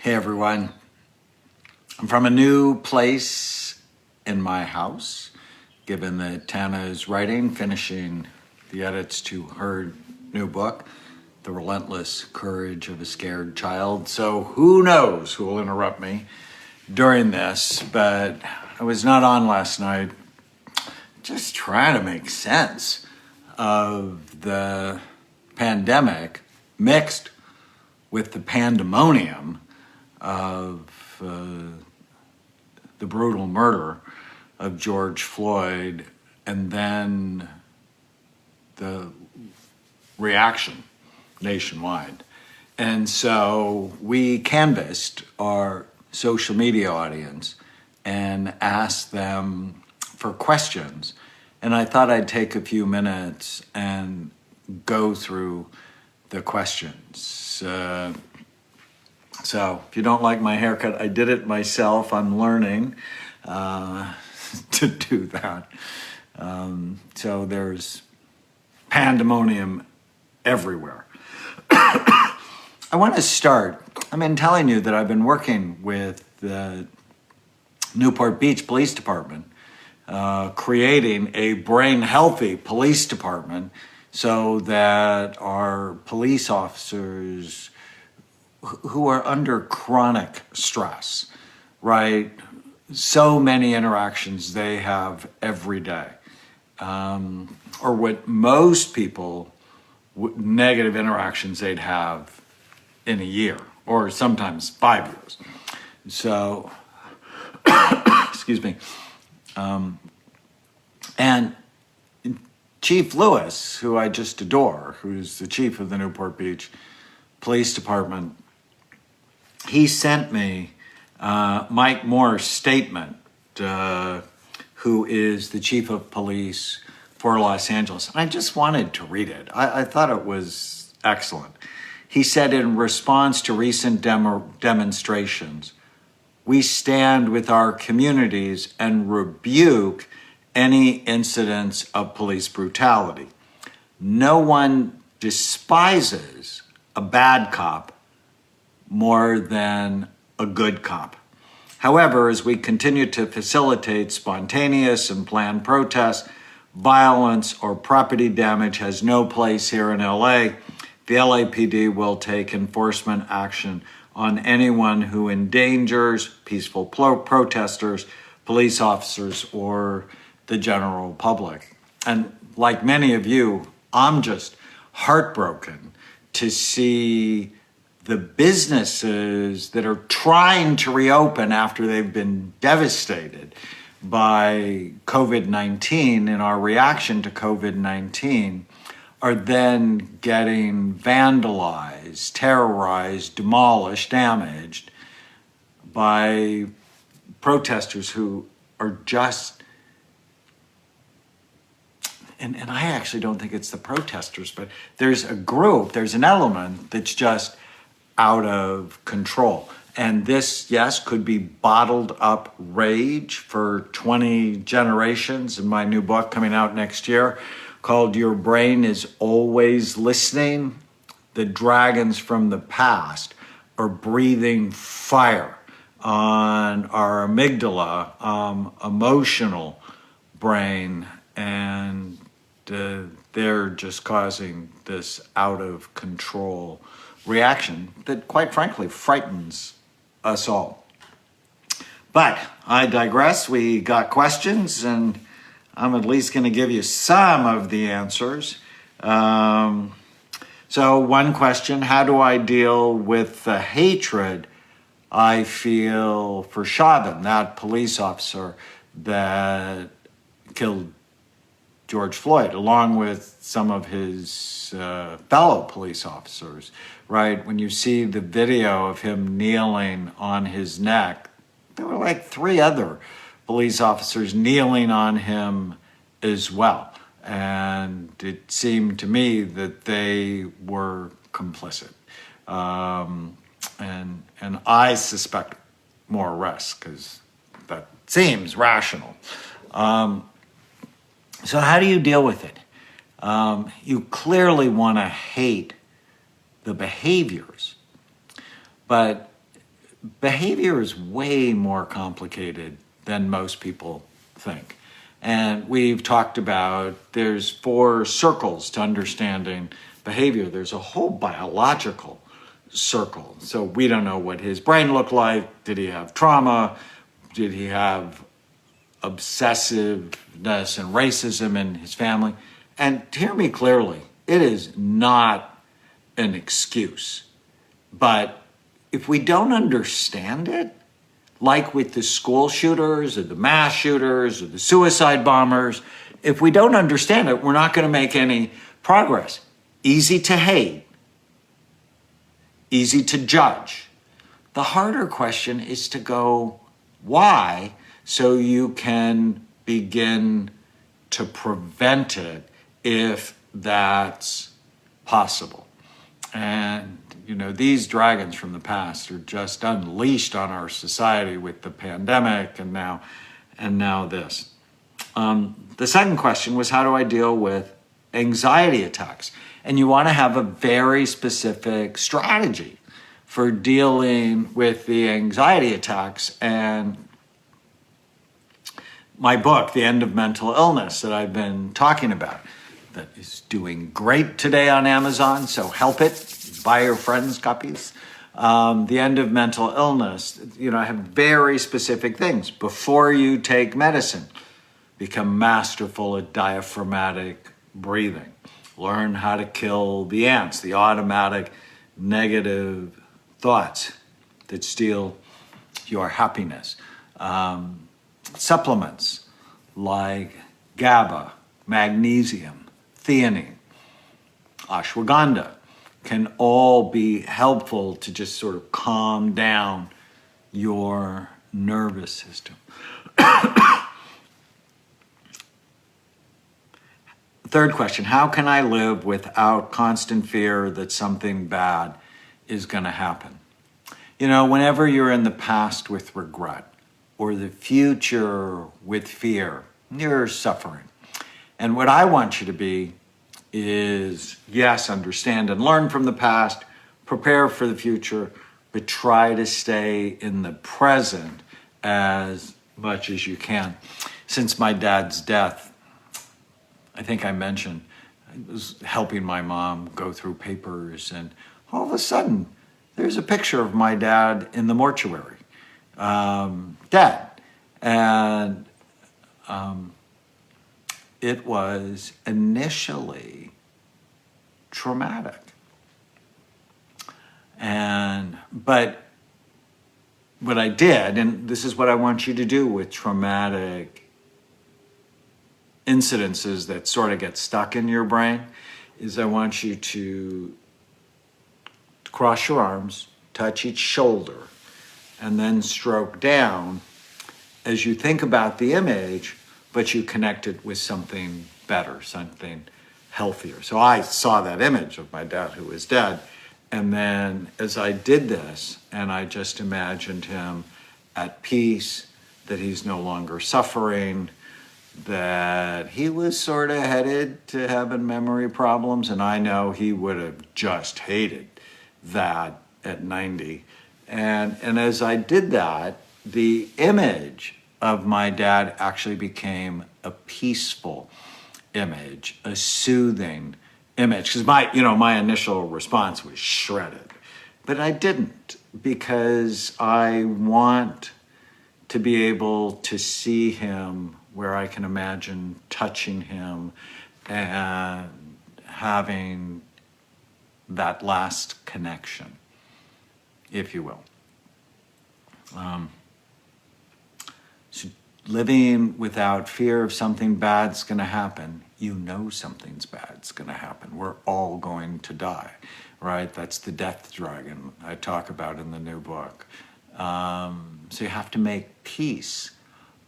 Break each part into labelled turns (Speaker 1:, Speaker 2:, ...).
Speaker 1: Hey everyone, I'm from a new place in my house, given that Tana is finishing the edits to her new book, The Relentless Courage of a Scared Child. So who knows who will interrupt me during this, but I was not on last night, just trying to make sense of the pandemic mixed with the pandemonium of the brutal murder of George Floyd, and then the reaction nationwide. And so we canvassed our social media audience and asked them for questions. And I thought I'd take a few minutes and go through the questions. So if you don't like my haircut, I did it myself. I'm learning to do that. So there's pandemonium everywhere. I want to start. I've been telling you that I've been working with the Newport Beach Police Department, creating a brain-healthy police department so that our police officers who are under chronic stress, right? So many interactions they have every day, or what most people, negative interactions they'd have in a year, or sometimes 5 years. So, excuse me. And Chief Lewis, who I just adore, who's the chief of the Newport Beach Police Department, he sent me Mike Moore's statement, who is the chief of police for Los Angeles. And I just wanted to read it. I thought it was excellent. He said, in response to recent demonstrations, we stand with our communities and rebuke any incidents of police brutality. No one despises a bad cop more than a good cop. However, as we continue to facilitate spontaneous and planned protests, violence or property damage has no place here in LA. The LAPD will take enforcement action on anyone who endangers peaceful protesters, police officers, or the general public. And like many of you, I'm just heartbroken to see the businesses that are trying to reopen after they've been devastated by COVID-19 and our reaction to COVID-19 are then getting vandalized, terrorized, demolished, damaged by protesters who are just, and I actually don't think it's the protesters, but there's a group, there's an element that's just out of control. And this, yes, could be bottled up rage for 20 generations in my new book coming out next year called Your Brain is Always Listening. The dragons from the past are breathing fire on our amygdala, emotional brain, and they're just causing this out of control reaction that, quite frankly, frightens us all. But I digress. We got questions, and I'm at least going to give you some of the answers. So one question, how do I deal with the hatred I feel for Chauvin, that police officer that killed George Floyd, along with some of his fellow police officers, right? When you see the video of him kneeling on his neck, there were like 3 other police officers kneeling on him as well. And it seemed to me that they were complicit. And I suspect more arrests because that seems rational. So how do you deal with it? You clearly want to hate the behaviors, but behavior is way more complicated than most people think. And we've talked about there's 4 circles to understanding behavior. There's a whole biological circle. So we don't know what his brain looked like. Did he have trauma? Did he have obsessiveness and racism in his family? And hear me clearly, it is not an excuse. But if we don't understand it, like with the school shooters or the mass shooters or the suicide bombers, if we don't understand it, we're not going to make any progress. Easy to hate, easy to judge. The harder question is to go, why? So you can begin to prevent it if that's possible. And, these dragons from the past are just unleashed on our society with the pandemic and now this. The second question was, how do I deal with anxiety attacks? And you want to have a very specific strategy for dealing with the anxiety attacks. And my book, The End of Mental Illness, that I've been talking about, that is doing great today on Amazon, so help it. Buy your friends copies. The End of Mental Illness, I have very specific things. Before you take medicine, become masterful at diaphragmatic breathing. Learn how to kill the ants, the automatic negative thoughts that steal your happiness. Supplements like GABA, magnesium, theanine, ashwagandha can all be helpful to just sort of calm down your nervous system. Third question, how can I live without constant fear that something bad is going to happen? Whenever you're in the past with regret or the future with fear, you're suffering. And what I want you to be is, yes, understand and learn from the past, prepare for the future, but try to stay in the present as much as you can. Since my dad's death, I think I mentioned, I was helping my mom go through papers, and all of a sudden, there's a picture of my dad in the mortuary, dead. And it was initially traumatic. But what I did, and this is what I want you to do with traumatic incidences that sort of get stuck in your brain, is I want you to cross your arms, touch each shoulder, and then stroke down as you think about the image, but you connect it with something better, something healthier. So I saw that image of my dad who was dead, and then as I did this, and I just imagined him at peace, that he's no longer suffering, that he was sort of headed to having memory problems, and I know he would have just hated that at 90. And as I did that, the image of my dad actually became a peaceful image, a soothing image. Because my initial response was shredded. But I didn't, because I want to be able to see him where I can imagine touching him and having that last connection, if you will. So living without fear of something bad's going to happen. Something's bad's going to happen. We're all going to die, right? That's the death dragon I talk about in the new book. So you have to make peace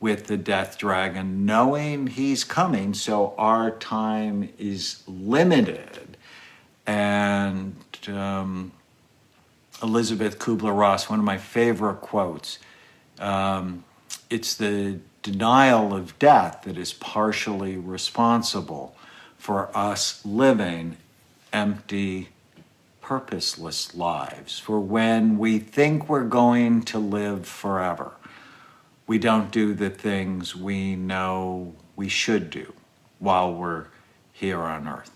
Speaker 1: with the death dragon, knowing he's coming, so our time is limited. And Elizabeth Kubler-Ross, one of my favorite quotes, it's the denial of death that is partially responsible for us living empty, purposeless lives, for when we think we're going to live forever, we don't do the things we know we should do while we're here on earth.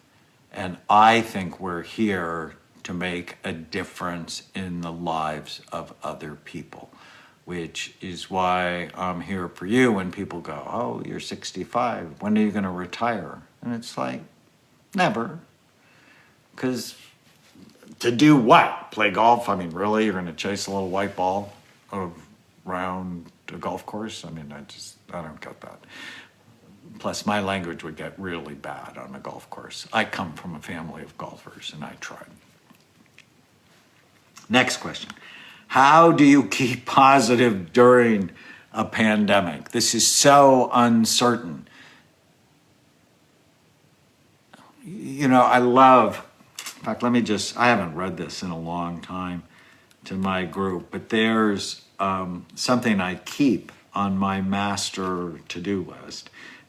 Speaker 1: And I think we're here to make a difference in the lives of other people, which is why I'm here for you when people go, oh, you're 65, when are you going to retire? And it's like, never. Because to do what? Play golf? I mean, really? You're going to chase a little white ball around a golf course? I mean, I don't get that. Plus, my language would get really bad on a golf course. I come from a family of golfers, and I tried. Next question. How do you keep positive during a pandemic? This is so uncertain. You know, I love, in fact, I haven't read this in a long time to my group, but there's something I keep on my master to-do list.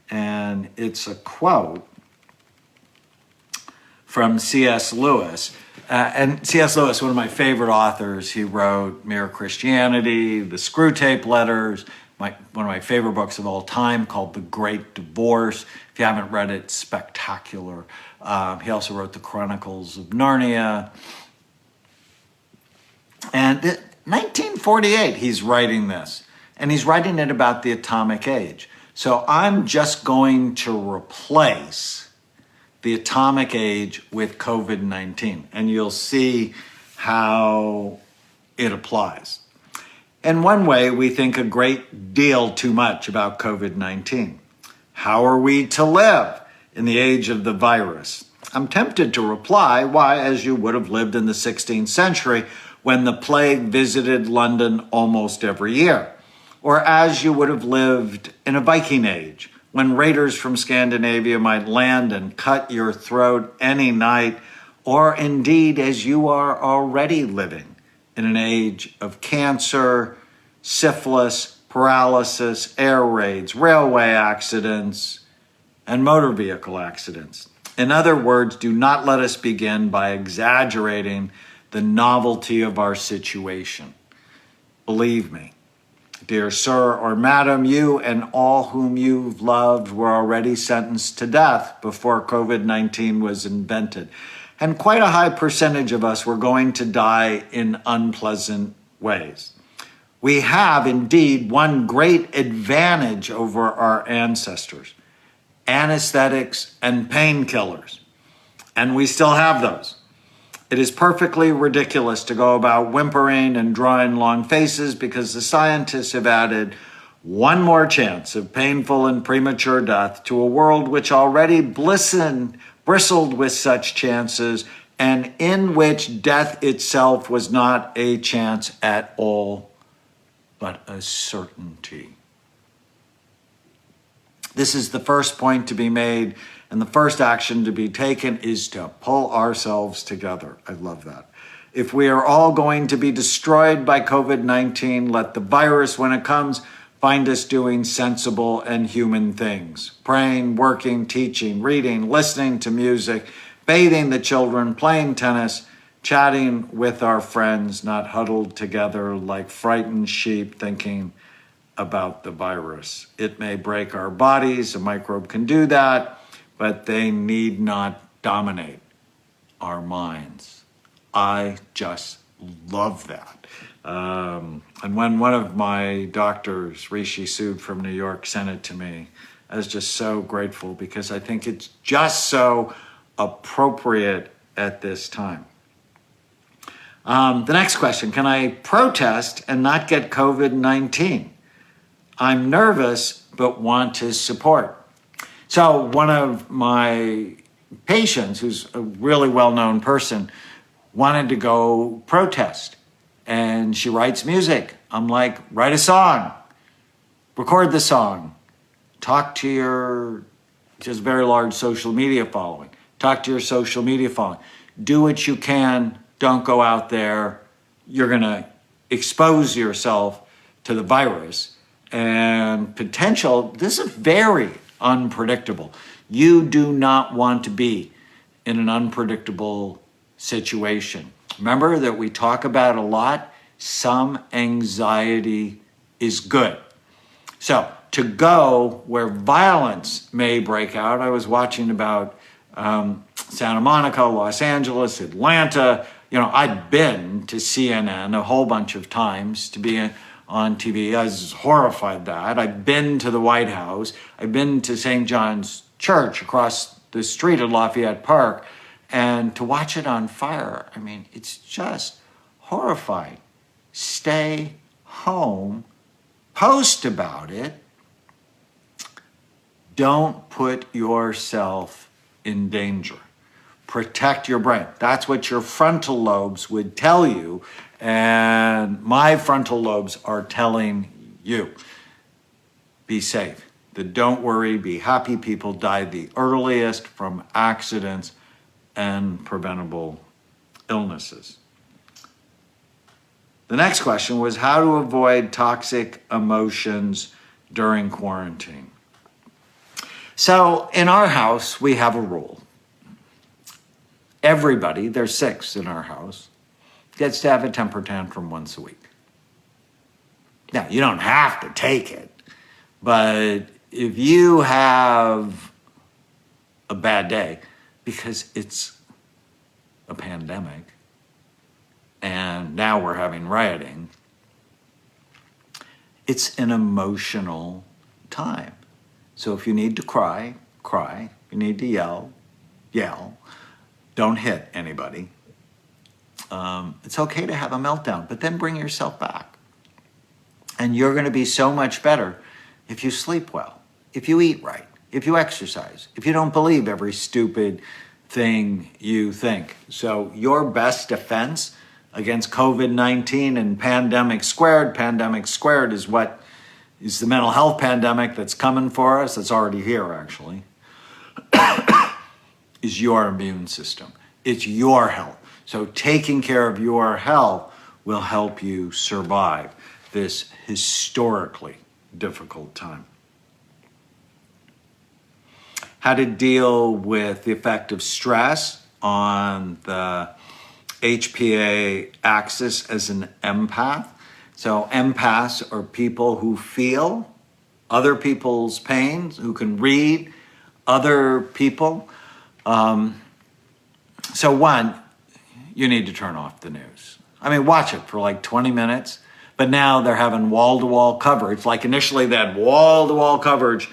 Speaker 1: And it's a quote from C.S. Lewis. And C.S. Lewis, one of my favorite authors, he wrote Mere Christianity, the Screwtape Letters, one of my favorite books of all time called The Great Divorce. If you haven't read it, it's spectacular. He also wrote The Chronicles of Narnia. And 1948, he's writing this. And he's writing it about the atomic age. So I'm just going to replace the atomic age with COVID-19, and you'll see how it applies. In one way, we think a great deal too much about COVID-19. How are we to live in the age of the virus? I'm tempted to reply, why, as you would have lived in the 16th century when the plague visited London almost every year. Or as you would have lived in a Viking age, when raiders from Scandinavia might land and cut your throat any night, or indeed as you are already living in an age of cancer, syphilis, paralysis, air raids, railway accidents, and motor vehicle accidents. In other words, do not let us begin by exaggerating the novelty of our situation. Believe me, dear sir or madam, you and all whom you've loved were already sentenced to death before COVID-19 was invented. And quite a high percentage of us were going to die in unpleasant ways. We have indeed one great advantage over our ancestors: anesthetics and painkillers. And we still have those. It is perfectly ridiculous to go about whimpering and drawing long faces because the scientists have added one more chance of painful and premature death to a world which already bristled with such chances, and in which death itself was not a chance at all, but a certainty. This is the first point to be made, and the first action to be taken is to pull ourselves together. I love that. If we are all going to be destroyed by COVID-19, let the virus, when it comes, find us doing sensible and human things. Praying, working, teaching, reading, listening to music, bathing the children, playing tennis, chatting with our friends, not huddled together like frightened sheep thinking about the virus. It may break our bodies, a microbe can do that, but they need not dominate our minds. I just love that. And when one of my doctors, Rishi Sood from New York, sent it to me, I was just so grateful because I think it's just so appropriate at this time. The next question, can I protest and not get COVID-19? I'm nervous, but want to support. So one of my patients, who's a really well-known person, wanted to go protest. And she writes music. I'm like, write a song, record the song, talk to your, just very large social media following, talk to your social media following, do what you can, don't go out there, you're gonna expose yourself to the virus. And this is very unpredictable. You do not want to be in an unpredictable situation. Remember that we talk about a lot. Some anxiety is good. So to go where violence may break out, I was watching about Santa Monica, Los Angeles, Atlanta. I'd been to CNN a whole bunch of times to be on TV. I was horrified that. I've been to the White House. I've been to St. John's Church across the street at Lafayette Park. And to watch it on fire, it's just horrifying. Stay home, post about it. Don't put yourself in danger. Protect your brain. That's what your frontal lobes would tell you. And my frontal lobes are telling you. Be safe. The don't worry, be happy people die the earliest from accidents and preventable illnesses. The next question was how to avoid toxic emotions during quarantine. So in our house, we have a rule. Everybody, there's 6 in our house, gets to have a temper tantrum once a week. Now, you don't have to take it, but if you have a bad day, because it's a pandemic, and now we're having rioting, it's an emotional time. So if you need to cry, cry. If you need to yell, yell. Don't hit anybody. It's okay to have a meltdown, but then bring yourself back. And you're going to be so much better if you sleep well, if you eat right, if you exercise, if you don't believe every stupid thing you think. So your best defense against COVID-19 and pandemic squared is what is the mental health pandemic that's coming for us, that's already here actually, is your immune system. It's your health. So taking care of your health will help you survive this historically difficult time. How to deal with the effect of stress on the HPA axis as an empath. So empaths are people who feel other people's pains, who can read other people. So one, you need to turn off the news. Watch it for like 20 minutes, but now they're having wall-to-wall coverage. Like initially they had wall-to-wall coverage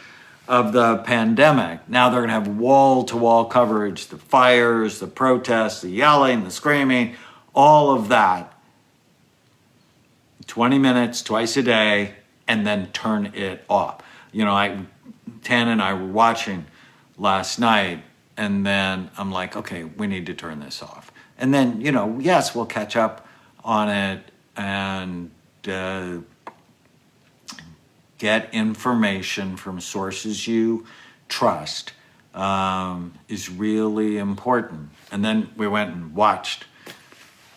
Speaker 1: of the pandemic. Now they're gonna have wall-to-wall coverage, the fires, the protests, the yelling, the screaming, all of that. 20 minutes, twice a day, and then turn it off. Tan and I were watching last night, and then I'm like, okay, we need to turn this off. And then, yes, we'll catch up on it and get information from sources you trust is really important. And then we went and watched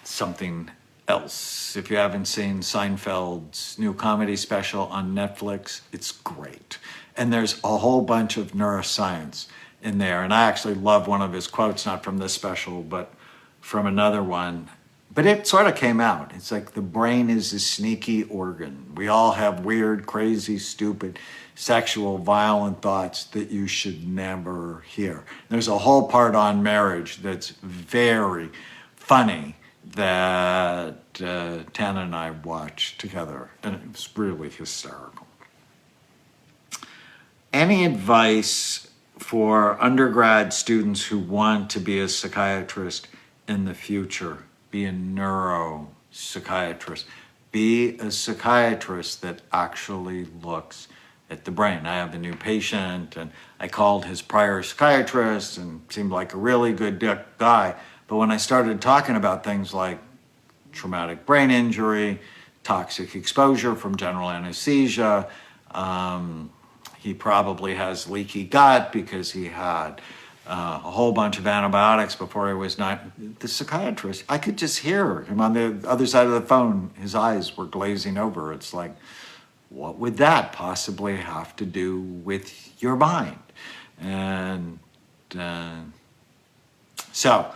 Speaker 1: something else. If you haven't seen Seinfeld's new comedy special on Netflix, it's great. And there's a whole bunch of neuroscience in there. And I actually love one of his quotes, not from this special, but from another one. But it sort of came out. It's like the brain is a sneaky organ. We all have weird, crazy, stupid, sexual, violent thoughts that you should never hear. There's a whole part on marriage that's very funny that Tana and I watched together, and it was really hysterical. Any advice for undergrad students who want to be a psychiatrist in the future? Be a neuropsychiatrist. Be a psychiatrist that actually looks at the brain. I have a new patient, and I called his prior psychiatrist and seemed like a really good guy. But when I started talking about things like traumatic brain injury, toxic exposure from general anesthesia, he probably has leaky gut because he had a whole bunch of antibiotics before he was not. The psychiatrist, I could just hear him on the other side of the phone. His eyes were glazing over. It's like, what would that possibly have to do with your mind? And so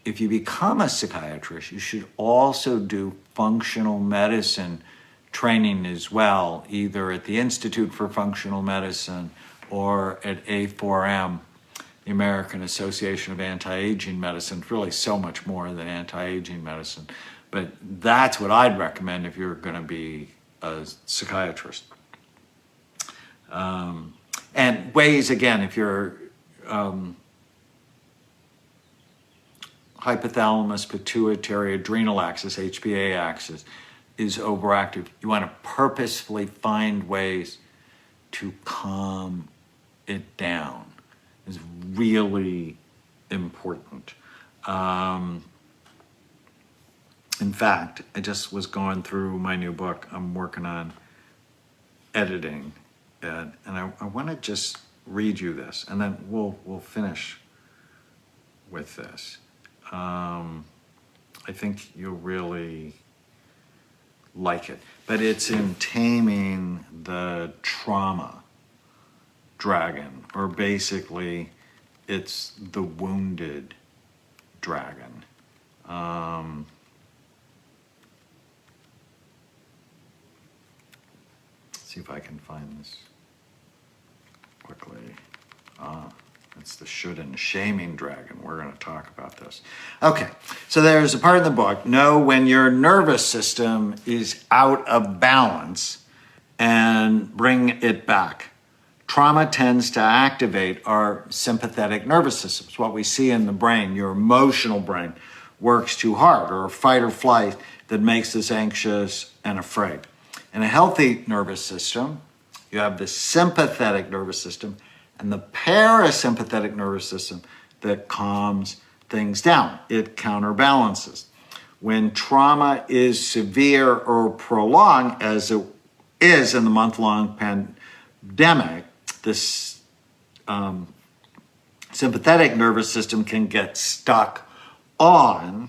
Speaker 1: if you become a psychiatrist, you should also do functional medicine training as well, either at the Institute for Functional Medicine or at A4M, the American Association of Anti-Aging Medicine. It's really so much more than anti-aging medicine. But that's what I'd recommend if you're going to be a psychiatrist. And ways, again, if you're hypothalamus, pituitary, adrenal axis, HPA axis is overactive, you want to purposefully find ways to calm it down. It's really important. In fact, I just was going through my new book. I'm working on editing it, and I want to just read you this, and then we'll finish with this. I think you'll really like it. But it's in Taming the Trauma Dragon, or basically it's the wounded dragon. See if I can find this quickly. It's the should and shaming dragon. We're going to talk about this. Okay, so there's a part in the book, know when your nervous system is out of balance and bring it back. Trauma tends to activate our sympathetic nervous system. It's what we see in the brain. Your emotional brain works too hard, or fight or flight that makes us anxious and afraid. In a healthy nervous system, you have the sympathetic nervous system and the parasympathetic nervous system that calms things down. It counterbalances. When trauma is severe or prolonged, as it is in the month-long pandemic, this sympathetic nervous system can get stuck on,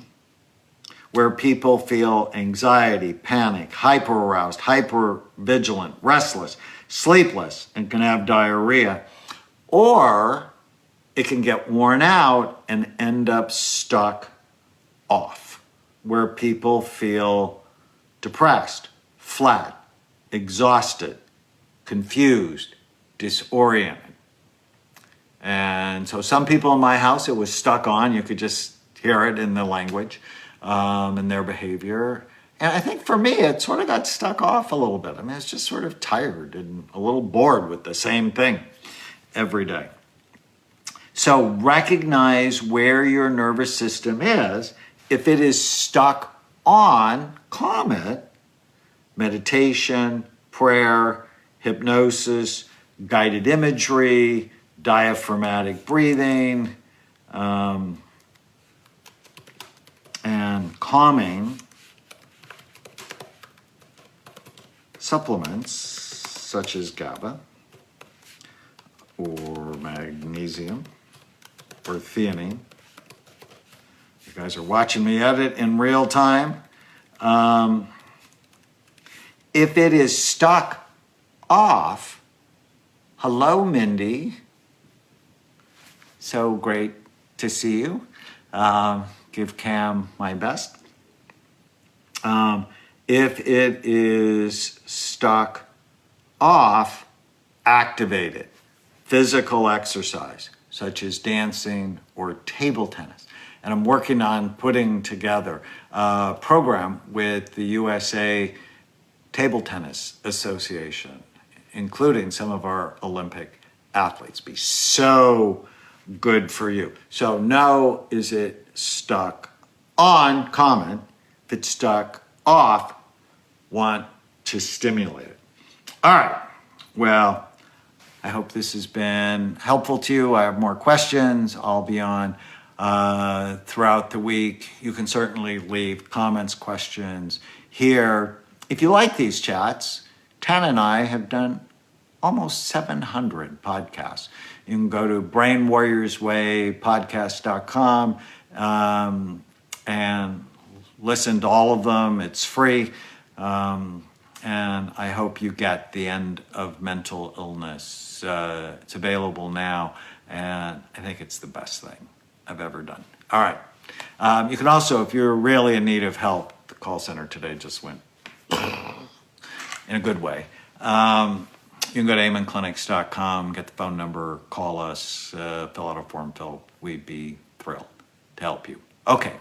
Speaker 1: where people feel anxiety, panic, hyper-aroused, hyper-vigilant, restless, sleepless, and can have diarrhea. Or it can get worn out and end up stuck off, where people feel depressed, flat, exhausted, confused, disoriented. And so some people in my house, it was stuck on. You could just hear it in the language, in their behavior. And I think for me, it sort of got stuck off a little bit. I mean, it's just sort of tired and a little bored with the same thing every day. So recognize where your nervous system is. If it is stuck on, calm it. Meditation, prayer, hypnosis, guided imagery, diaphragmatic breathing, and calming supplements such as GABA or magnesium or theanine. You guys are watching me edit in real time. If it is stuck off, hello, Mindy. So great to see you. Give Cam my best. If it is stuck off, activate it. Physical exercise, such as dancing or table tennis. And I'm working on putting together a program with the USA Table Tennis Association, including some of our Olympic athletes. Be so good for you. So know, is it stuck on? Comment. If it's stuck off, want to stimulate it. All right. Well, I hope this has been helpful to you. I have more questions. I'll be on throughout the week. You can certainly leave comments, questions here. If you like these chats, Tan and I have done almost 700 podcasts. You can go to brainwarriorswaypodcast.com and listen to all of them. It's free. And I hope you get The End of Mental Illness. It's available now, and I think it's the best thing I've ever done. All right. You can also, if you're really in need of help, the call center today just went in a good way. You can go to amenclinics.com, get the phone number, call us, fill out a form, we'd be thrilled to help you. Okay,